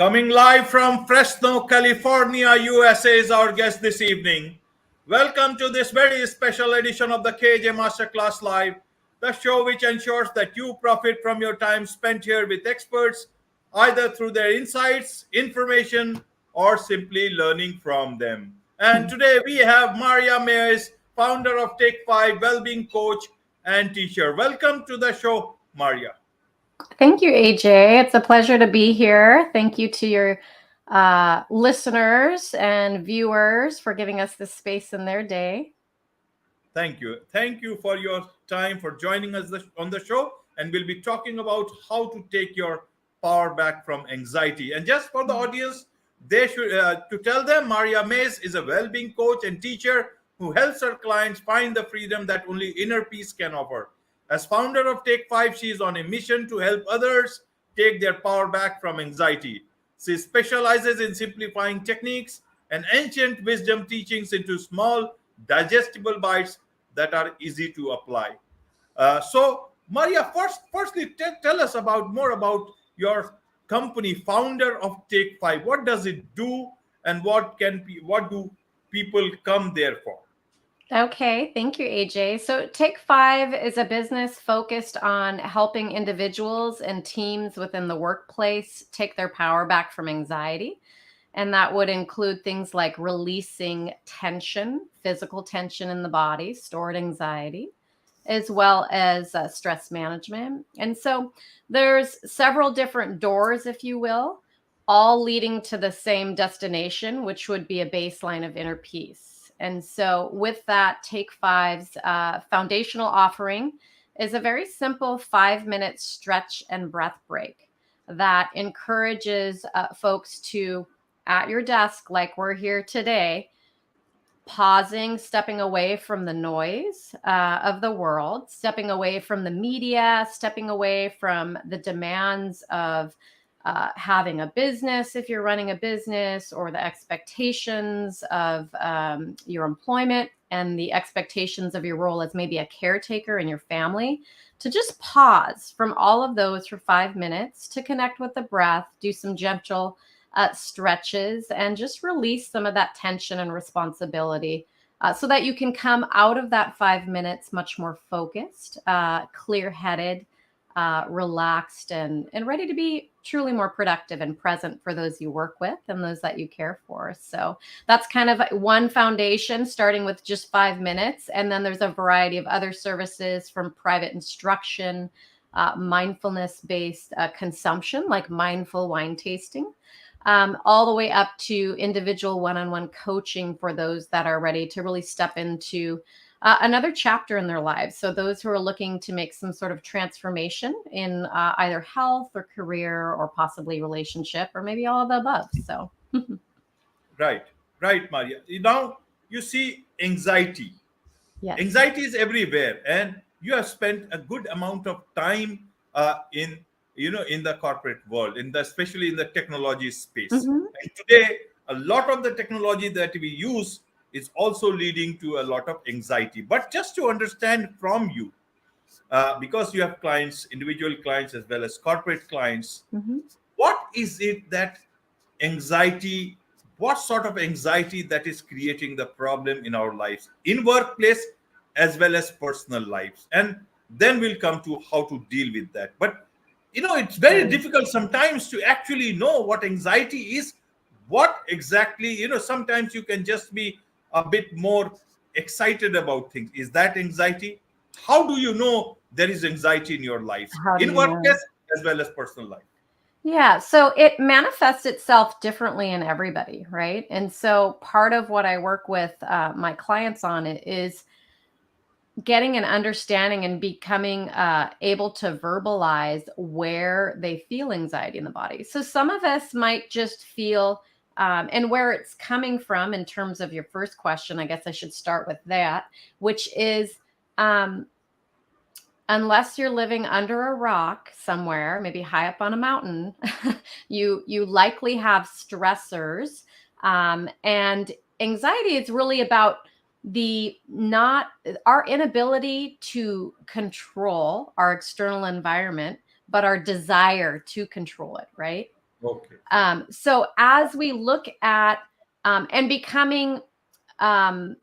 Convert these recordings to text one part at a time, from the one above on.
Coming live from Fresno, California, USA is our guest this evening. Welcome to this very special edition of the KJ Masterclass Live, the show which ensures that you profit from your time spent here with experts, either through their insights, information, or simply learning from them. And today we have Maria Mayes, founder of Take 5, well-being coach and teacher. Welcome to the show, Maria. Thank you, AJ. It's a pleasure to be here. Thank you to your listeners and viewers for giving us this space in their day. Thank you. Thank you for your time, for joining us on the show. And we'll be talking about how to take your power back from anxiety. And just for the audience, they should to tell them, Maria Mayes is a well-being coach and teacher who helps her clients find the freedom that only inner peace can offer. As founder of Take 5, she is on a mission to help others take their power back from anxiety. She specializes in simplifying techniques and ancient wisdom teachings into small, digestible bites that are easy to apply. So, Maria, firstly, tell us more about your company, founder of Take 5. What does it do, and what do people come there for? Okay, thank you, AJ. So Take 5 is a business focused on helping individuals and teams within the workplace take their power back from anxiety. And that would include things like releasing tension, physical tension in the body, stored anxiety, as well as stress management. And so there's several different doors, if you will, all leading to the same destination, which would be a baseline of inner peace. And so with that, Take 5's foundational offering is a very simple 5-minute stretch and breath break that encourages folks to, at your desk, like we're here today, pausing, stepping away from the noise of the world, stepping away from the media, stepping away from the demands of having a business if you're running a business, or the expectations of your employment and the expectations of your role as maybe a caretaker in your family, to just pause from all of those for 5 minutes to connect with the breath, do some gentle stretches, and just release some of that tension and responsibility so that you can come out of that 5 minutes much more focused, clear-headed, relaxed, and ready to be truly more productive and present for those you work with and those that you care for. So that's kind of one foundation, starting with just 5 minutes. And then there's a variety of other services, from private instruction, mindfulness-based consumption, like mindful wine tasting, all the way up to individual one-on-one coaching for those that are ready to really step into another chapter in their lives. So those who are looking to make some sort of transformation in either health or career, or possibly relationship, or maybe all of the above. So Right, right, Maria. Now you see anxiety. yes. Anxiety is everywhere, and you have spent a good amount of time in the corporate world, especially in the technology space. Mm-hmm. And today, a lot of the technology that we use is also leading to a lot of anxiety. But just to understand from you, because you have clients, individual clients as well as corporate clients, Mm-hmm. what is it that anxiety, what sort of anxiety that is creating the problem in our lives, in workplace as well as personal lives? And then we'll come to how to deal with that. But it's very difficult sometimes to actually know what anxiety is. What exactly, sometimes you can just be a bit more excited about things. Is that anxiety? How do you know there is anxiety in your life, How do in you know? workplace as well as personal life? Yeah, so it manifests itself differently in everybody, right? And so part of what I work with my clients on it is getting an understanding and becoming able to verbalize where they feel anxiety in the body. So some of us might just feel, and where it's coming from in terms of your first question, I guess I should start with that, which is, unless you're living under a rock somewhere, maybe high up on a mountain, you likely have stressors, and anxiety is really about the not our inability to control our external environment, but our desire to control it, right? Okay. So as we look at and becoming, um,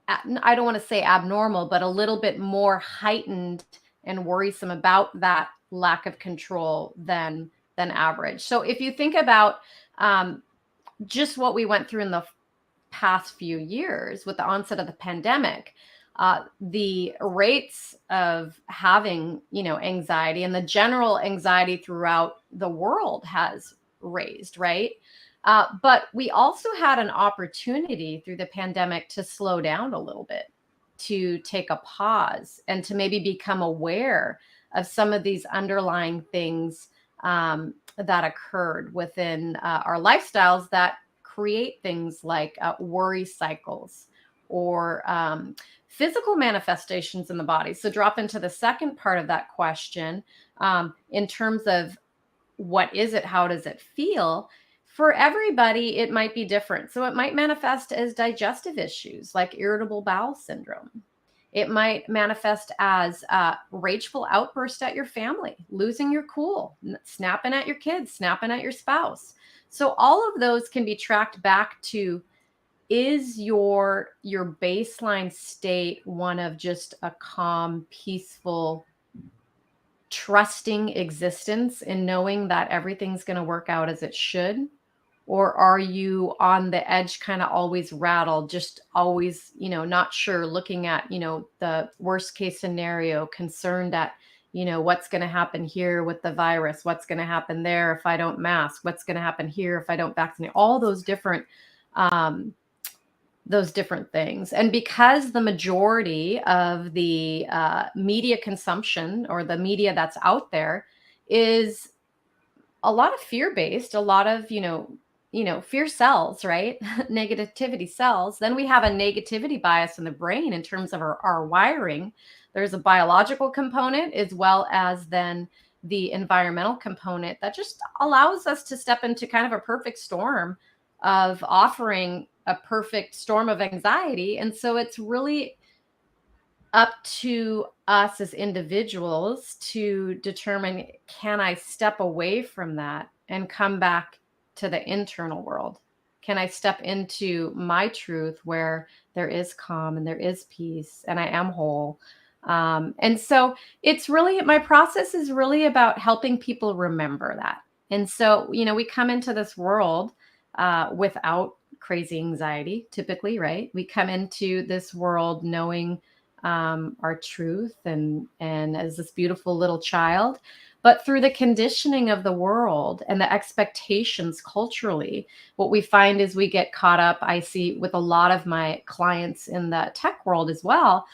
I don't want to say abnormal, but a little bit more heightened and worrisome about that lack of control than average. So if you think about um, just what we went through in the past few years with the onset of the pandemic, the rates of having, anxiety and the general anxiety throughout the world has raised, right? But we also had an opportunity through the pandemic to slow down a little bit, to take a pause, and to maybe become aware of some of these underlying things that occurred within our lifestyles that create things like worry cycles or physical manifestations in the body. So, drop into the second part of that question in terms of what is it? How does it feel? For everybody, it might be different. So, it might manifest as digestive issues like irritable bowel syndrome. It might manifest as rageful outburst at your family, losing your cool, snapping at your kids, snapping at your spouse. So all of those can be tracked back to, is your baseline state one of just a calm, peaceful, trusting existence in knowing that everything's going to work out as it should? Or are you on the edge, kind of always rattled, just always, not sure, looking at, the worst case scenario, concerned at, what's going to happen here with the virus, what's going to happen there if I don't mask, what's going to happen here if I don't vaccinate, all um, those different things. And because the majority of the media consumption, or the media that's out there, is a lot of fear based, a lot of, fear cells, right? Negativity cells. Then we have a negativity bias in the brain in terms of our wiring. There's a biological component as well as then the environmental component that just allows us to step into kind of a perfect storm of offering a perfect storm of anxiety. And so it's really up to us as individuals to determine, can I step away from that and come back to the internal world? Can I step into my truth where there is calm and there is peace and I am whole? And so it's really, my process is really about helping people remember that. And so, we come into this world without crazy anxiety, typically, right? We come into this world knowing our truth and as this beautiful little child. But through the conditioning of the world and the expectations culturally, what we find is we get caught up. I see with a lot of my clients in the tech world as well,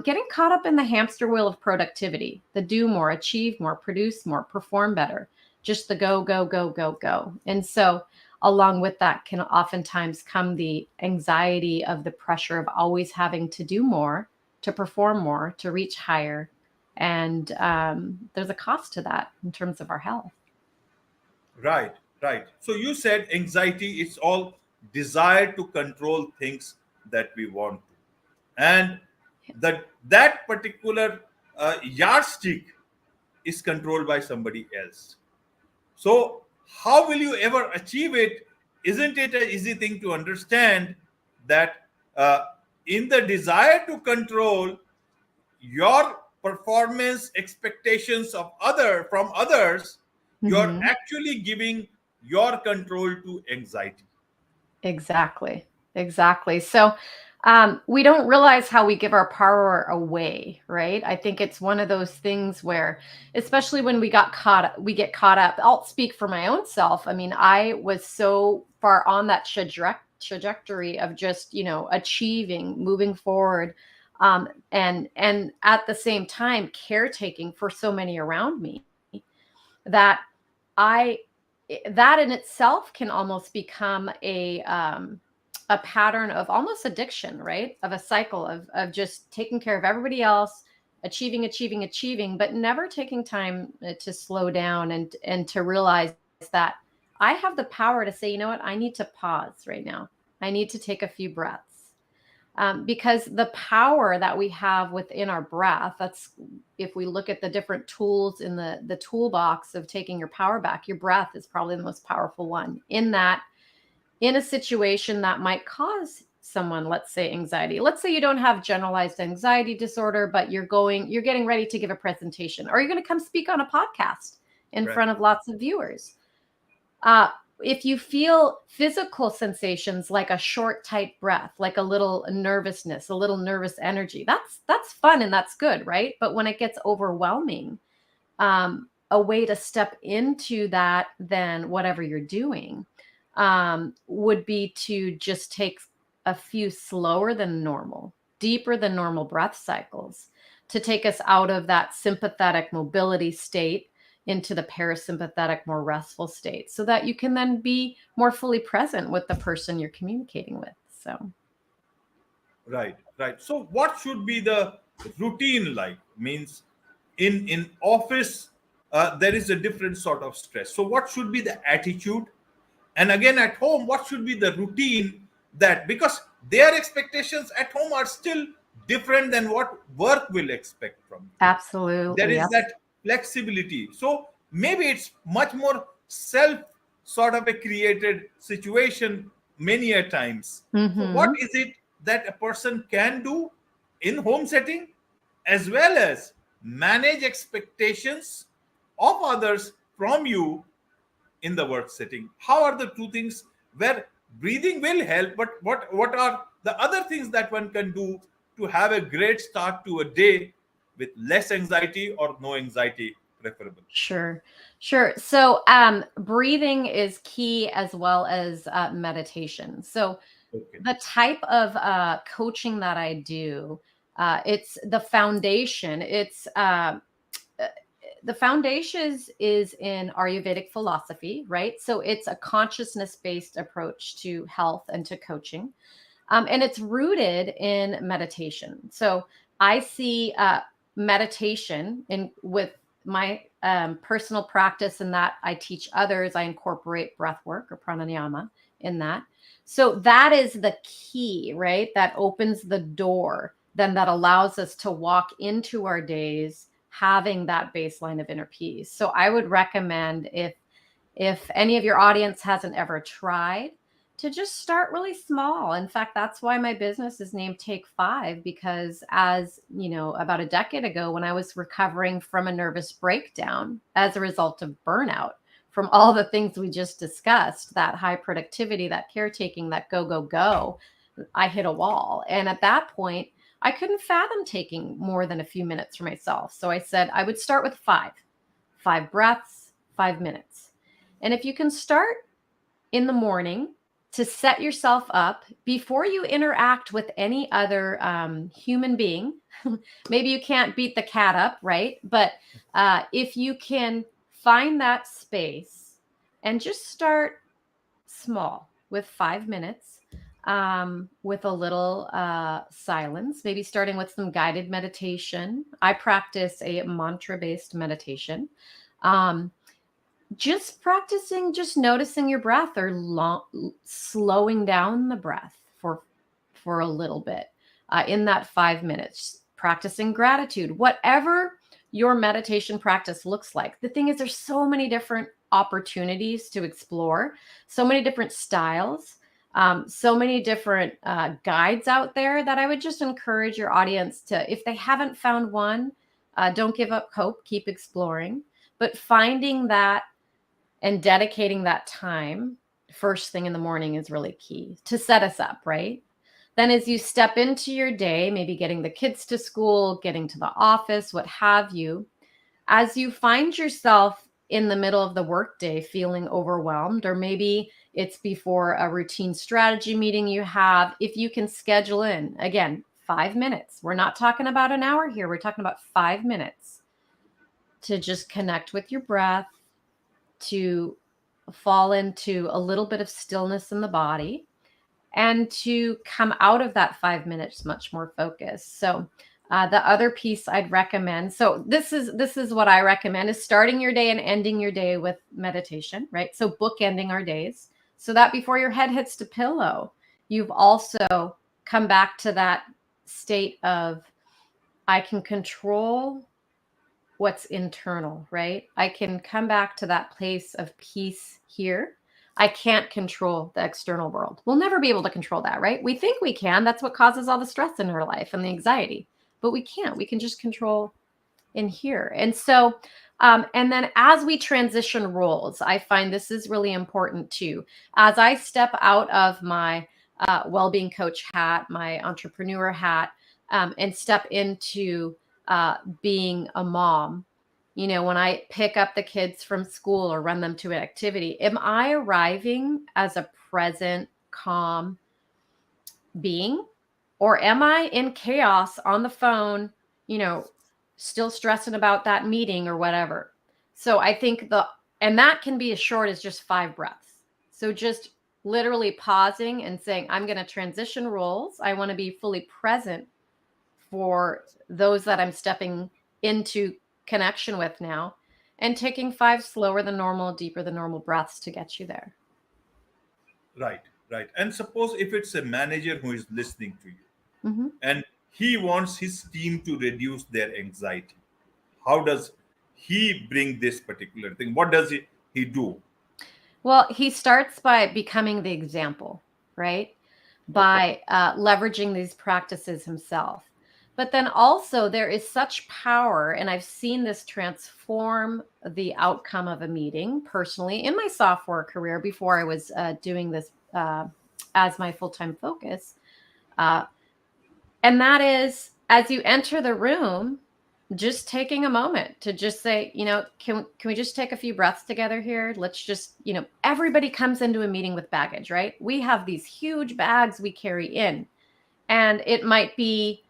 getting caught up in the hamster wheel of productivity, the do more, achieve more, produce more, perform better, just the go, go, go, go, go. And so along with that can oftentimes come the anxiety of the pressure of always having to do more, to perform more, to reach higher. And there's a cost to that in terms of our health. Right, right. So you said anxiety is all desire to control things that we want to, and that particular yardstick is controlled by somebody else. So how will you ever achieve it? Isn't it an easy thing to understand that uh, in the desire to control your performance expectations of other from others, you're Mm-hmm. actually giving your control to anxiety. Exactly. Exactly. So we don't realize how we give our power away, right? I think it's one of those things where, especially when we get caught up. I'll speak for my own self. I mean, I was so far on that trajectory of just, achieving, moving forward, and at the same time caretaking for so many around me, that I that in itself can almost become a pattern of almost addiction, right? Of a cycle of just taking care of everybody else, achieving, achieving, achieving, but never taking time to slow down and to realize that I have the power to say, you know what, I need to pause right now. I need to take a few breaths. because the power that we have within our breath, that's, if we look at the different tools in the toolbox of taking your power back, your breath is probably the most powerful one, in that, in a situation that might cause someone, let's say anxiety. Let's say you don't have generalized anxiety disorder, but you're getting ready to give a presentation, or you're going to come speak on a podcast in Right. front of lots of viewers. Uh, if you feel physical sensations like a short, tight breath, like a little nervousness, a little nervous energy, that's fun and that's good, right? But when it gets overwhelming, a way to step into that, then whatever you're doing, would be to just take a few slower than normal, deeper than normal breath cycles to take us out of that sympathetic mobility state into the parasympathetic, more restful state, so that you can then be more fully present with the person you're communicating with. So, Right, right. So what should be the routine like? Means in office there is a different sort of stress. So what should be the attitude? And again at home, what should be the routine, that because their expectations at home are still different than what work will expect from you. There absolutely. is Yep. that flexibility. So maybe it's much more self sort of a created situation many a times. So what Mm-hmm. is it that a person can do in home setting, as well as manage expectations of others from you in the work setting? How are the two things where breathing will help, but what are the other things that one can do to have a great start to a day with less anxiety or no anxiety preferable? Sure, sure. So, breathing is key, as well as meditation. So, Okay. the type of coaching that I do, it's the foundation. Uh, the foundation is in Ayurvedic philosophy, right? So it's a consciousness based approach to health and to coaching. And it's rooted in meditation. So I see meditation in with my personal practice, in that I teach others. I incorporate breath work or pranayama in that. So that is the key, right? That opens the door, then that allows us to walk into our days having that baseline of inner peace. So I would recommend, if any of your audience hasn't ever tried, to just start really small. In fact, that's why my business is named Take Five, because, as you know, about a decade ago, when I was recovering from a nervous breakdown as a result of burnout, from all the things we just discussed, that high productivity, that caretaking, that go, go, go, I hit a wall. And at that point, I couldn't fathom taking more than a few minutes for myself. So I said I would start with five breaths, 5 minutes. And if you can start in the morning to set yourself up before you interact with any other human being. Maybe you can't beat the cat up, right? But if you can find that space and just start small with 5 minutes, with a little silence, maybe starting with some guided meditation. I practice a mantra based meditation. Um, just practicing, just noticing your breath, or slowing down the breath for a little bit, in that 5 minutes, practicing gratitude, whatever your meditation practice looks like. The thing is, there's so many different opportunities to explore, so many different styles, so many different guides out there, that I would just encourage your audience to, if they haven't found one, don't give up hope, keep exploring, but finding that and dedicating that time first thing in the morning is really key to set us up, right? Then, as you step into your day, maybe getting the kids to school, getting to the office, what have you, as you find yourself in the middle of the workday feeling overwhelmed, or maybe it's before a routine strategy meeting you have, if you can schedule in, again, 5 minutes. We're not talking about an hour here. We're talking about 5 minutes to just connect with your breath, to fall into a little bit of stillness in the body, and to come out of that 5 minutes much more focused. So the other piece I'd recommend, so this is what I recommend, is starting your day and ending your day with meditation, right? So bookending our days, so that before your head hits the pillow, you've also come back to that state of I can control what's internal, right? I can come back to that place of peace here. I can't control the external world. We'll never be able to control that, right? We think we can. That's what causes all the stress in our life and the anxiety. But we can't. We can just control in here. And so, and then as we transition roles, I find this is really important too. As I step out of my well-being coach hat, my entrepreneur hat, and step into being a mom, you know, when I pick up the kids from school or run them to an activity, am I arriving as a present, calm being? Or am I in chaos on the phone, you know, still stressing about that meeting or whatever? So I think and that can be as short as just 5 breaths. So just literally pausing and saying, I'm going to transition roles. I want to be fully present for those that I'm stepping into connection with now, and taking 5 slower than normal, deeper than normal breaths to get you there. Right, right. And suppose if it's a manager who is listening to you Mm-hmm. and he wants his team to reduce their anxiety, how does he bring this particular thing? What does he do? Well, he starts by becoming the example, right? Okay. By leveraging these practices himself. But then also, there is such power, and I've seen this transform the outcome of a meeting personally in my software career before I was doing this as my full time focus. Uh, and that is, as you enter the room, just taking a moment to just say, you know, can we just take a few breaths together here? Let's just, you know, everybody comes into a meeting with baggage, right? We have these huge bags we carry in, and it might be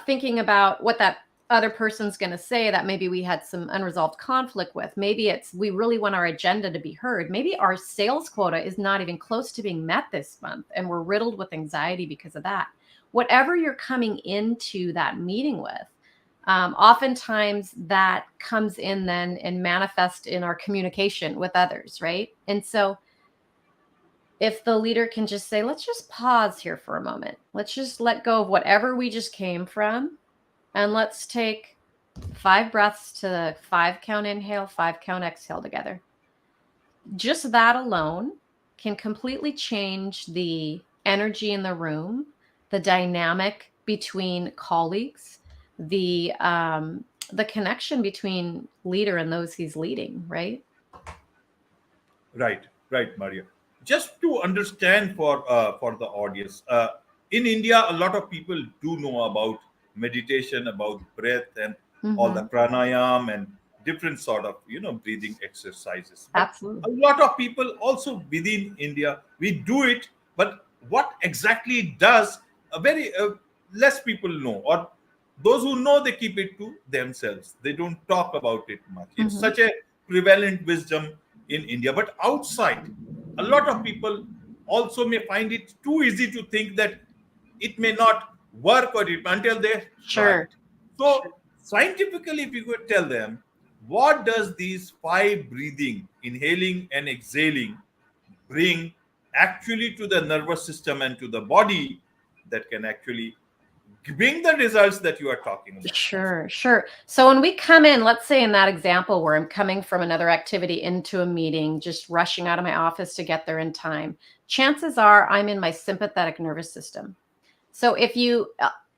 thinking about what that other person's going to say that maybe we had some unresolved conflict with. Maybe it's we really want our agenda to be heard. Maybe our sales quota is not even close to being met this month, and we're riddled with anxiety because of that. Whatever you're coming into that meeting with, oftentimes that comes in then and manifest in our communication with others, right? And so if the leader can just say, let's just pause here for a moment. Let's just let go of whatever we just came from. And let's take 5 breaths to the 5 count inhale, 5 count exhale together. Just that alone can completely change the energy in the room, the dynamic between colleagues, the connection between leader and those he's leading, right? Right, right, Maria. Just to understand for the audience, in India, a lot of people do know about meditation, about breath, and all the Mm-hmm. pranayam and different sort of breathing exercises. But Absolutely. a lot of people also within India we do it, but what exactly it does, a very less people know, or those who know they keep it to themselves. They don't talk about it much. It's Mm-hmm. such a prevalent wisdom in India, but outside, a lot of people also may find it too easy to think that it may not work or it until they try Sure. it. So scientifically, if you could tell them what does these 5 breathing, inhaling and exhaling, bring actually to the nervous system and to the body that can actually bring the results that you are talking about. Sure, sure. So when we come in, let's say in that example where I'm coming from another activity into a meeting, just rushing out of my office to get there in time, chances are I'm in my sympathetic nervous system. So if you,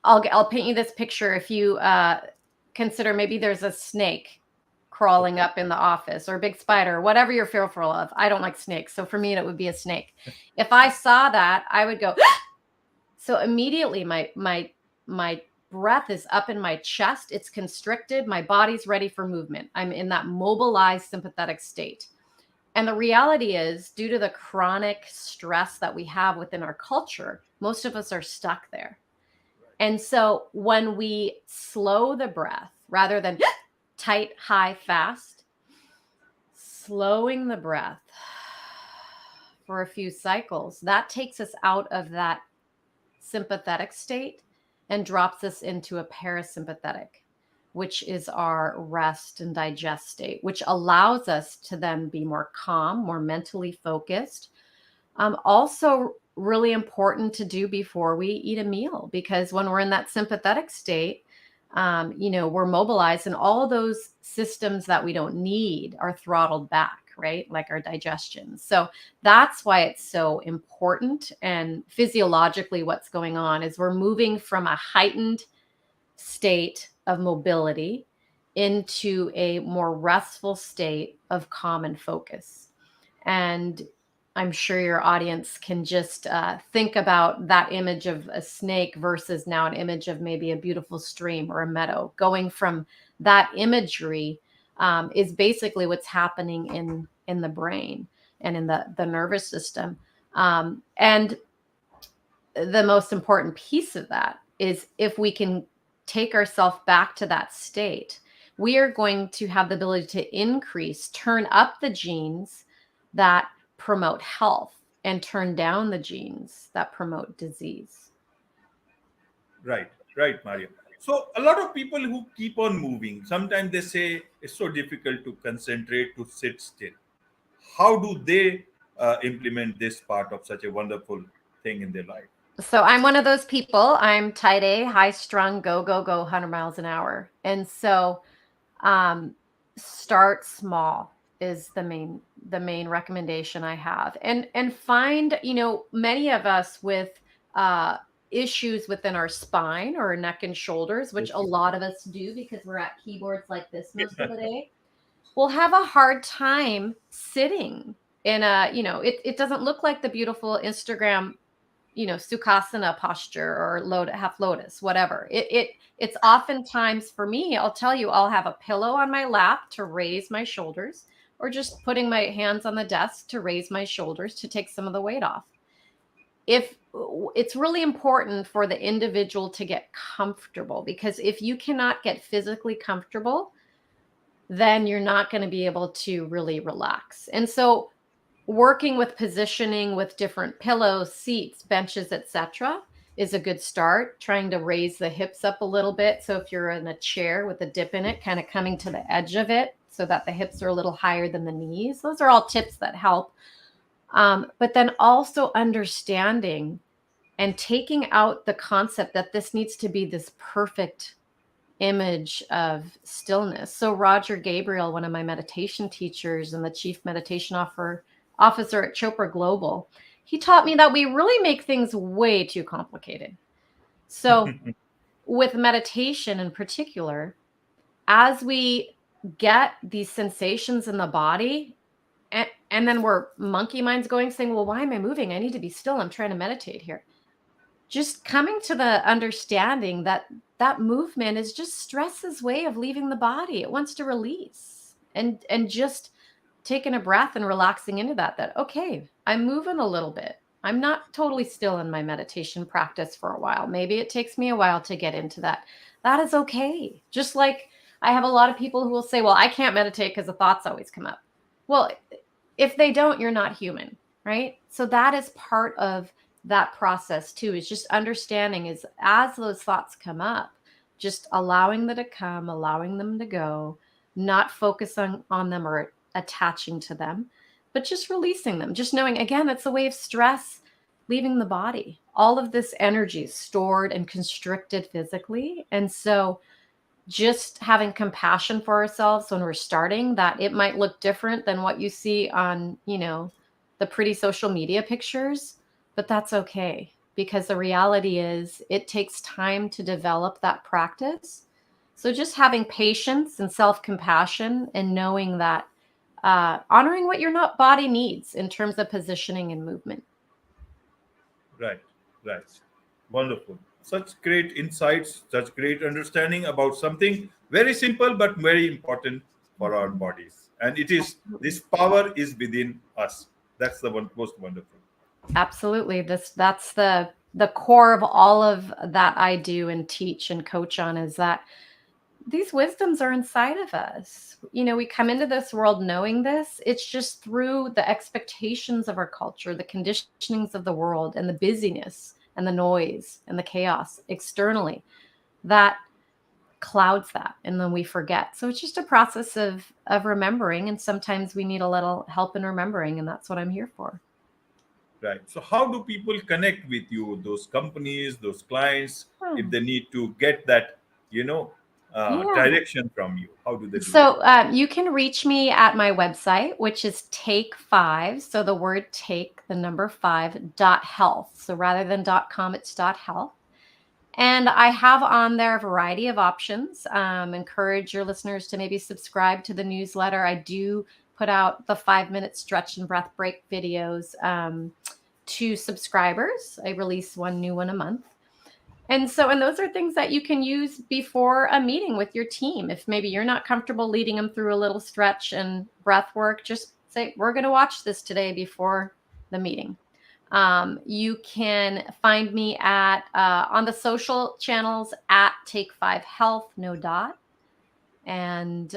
I'll paint you this picture. If you consider maybe there's a snake crawling Okay. up in the office, or a big spider, whatever you're fearful of. I don't like snakes, so for me it would be a snake. If I saw that, I would go. So immediately my breath is up in my chest, it's constricted, my body's ready for movement. I'm in that mobilized sympathetic state. And the reality is, due to the chronic stress that we have within our culture, most of us are stuck there. And so when we slow the breath rather than tight, high, fast, slowing the breath for a few cycles, that takes us out of that sympathetic state and drops us into a parasympathetic, which is our rest and digest state, which allows us to then be more calm, more mentally focused. Also really important to do before we eat a meal, because when we're in that sympathetic state, we're mobilized, and all those systems that we don't need are throttled back, right? Like our digestion. So that's why it's so important. And physiologically, what's going on is we're moving from a heightened state of mobility into a more restful state of calm and focus. And I'm sure your audience can just think about that image of a snake versus now an image of maybe a beautiful stream or a meadow. Going from that imagery is basically what's happening in the brain and in the nervous system. And the most important piece of that is, if we can take ourselves back to that state, we are going to have the ability to turn up the genes that promote health and turn down the genes that promote disease. Right, right, Maria. So a lot of people who keep on moving, sometimes they say it's so difficult to concentrate, to sit still. How do they implement this part of such a wonderful thing in their life? So I'm one of those people. I'm type A, high strung, go, go, go, 100 miles an hour. And so um, start small is the main recommendation I have. And find, many of us with uh, issues within our spine or neck and shoulders, which a Okay. lot of us do because we're at keyboards like this most of the day, will have a hard time sitting in it doesn't look like the beautiful Instagram, sukhasana posture or half lotus, whatever. It's oftentimes, for me, I'll tell you, I'll have a pillow on my lap to raise my shoulders, or just putting my hands on the desk to raise my shoulders to take some of the weight off. If It's really important for the individual to get comfortable, because if you cannot get physically comfortable, then you're not going to be able to really relax. And so working with positioning with different pillows, seats, benches, etc., is a good start. Trying to raise the hips up a little bit. So if you're in a chair with a dip in it, kind of coming to the edge of it so that the hips are a little higher than the knees. Those are all tips that help. But then also understanding and taking out the concept that this needs to be this perfect image of stillness. So Roger Gabriel, one of my meditation teachers and the chief meditation officer at Chopra Global, he taught me that we really make things way too complicated. So with meditation in particular, as we get these sensations in the body, and then we're monkey minds going saying, well, why am I moving? I need to be still. I'm trying to meditate here. Just coming to the understanding that that movement is just stress's way of leaving the body. It wants to release, and just taking a breath and relaxing into that, okay, I'm moving a little bit. I'm not totally still in my meditation practice for a while. Maybe it takes me a while to get into that. That is okay. Just like I have a lot of people who will say, well, I can't meditate because the thoughts always come up. Well, if they don't, you're not human, right? So that is part of that process too, is just understanding, is as those thoughts come up, just allowing them to come, allowing them to go, not focusing on them or attaching to them, but just releasing them. Just knowing, again, it's a way of stress leaving the body. All of this energy is stored and constricted physically. And so just having compassion for ourselves when we're starting, that it might look different than what you see on, the pretty social media pictures, but that's okay, because the reality is it takes time to develop that practice. So just having patience and self-compassion, and knowing that honoring what your body needs in terms of positioning and movement. Right, right. Wonderful. Such great insights, such great understanding about something very simple but very important for our bodies. And it is, this Absolutely. power is within us. That's the one most wonderful. Absolutely. That's the core of all of that I do and teach and coach on, is that these wisdoms are inside of us. We come into this world knowing this. It's just through the expectations of our culture, the conditionings of the world, and the busyness and the noise and the chaos externally that clouds that, and then we forget. So it's just a process of remembering, and sometimes we need a little help in remembering, and that's what I'm here for. Right. So how do people connect with you, those companies, those clients, if Hmm. they need to get that, you know, Yeah. direction from you? How do they do that? So you can reach me at my website, which is take five. So the word take, the number five, dot health. So rather than dot com, it's dot health. And I have on there a variety of options. Encourage your listeners to maybe subscribe to the newsletter. I do put out the 5 minute stretch and breath break videos to subscribers. I release one new one a month. And those are things that you can use before a meeting with your team. If maybe you're not comfortable leading them through a little stretch and breath work, just say, we're going to watch this today before the meeting. You can find me at on the social channels at Take Five Health, no dot, and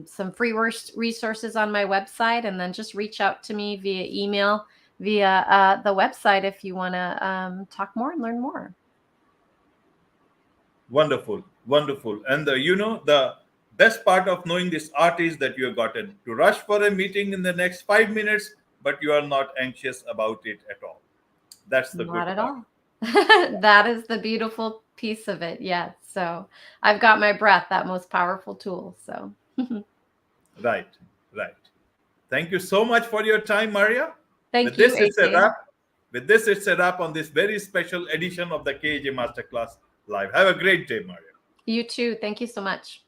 some free resources on my website. And then just reach out to me via email, via the website if you want to talk more and learn more. Wonderful, wonderful. And the best part of knowing this art is that you have gotten to rush for a meeting in the next 5 minutes, but you are not anxious about it at all. That's the Not good at part. all. That is the beautiful piece of it. Yes. So I've got my breath, that most powerful tool. So Right, right. Thank you so much for your time, Maria. thank With you, this, it's a AJ. wrap. With this, it's a wrap on this very special edition of the KJ Masterclass Live. Have a great day, Maria. You too. Thank you so much.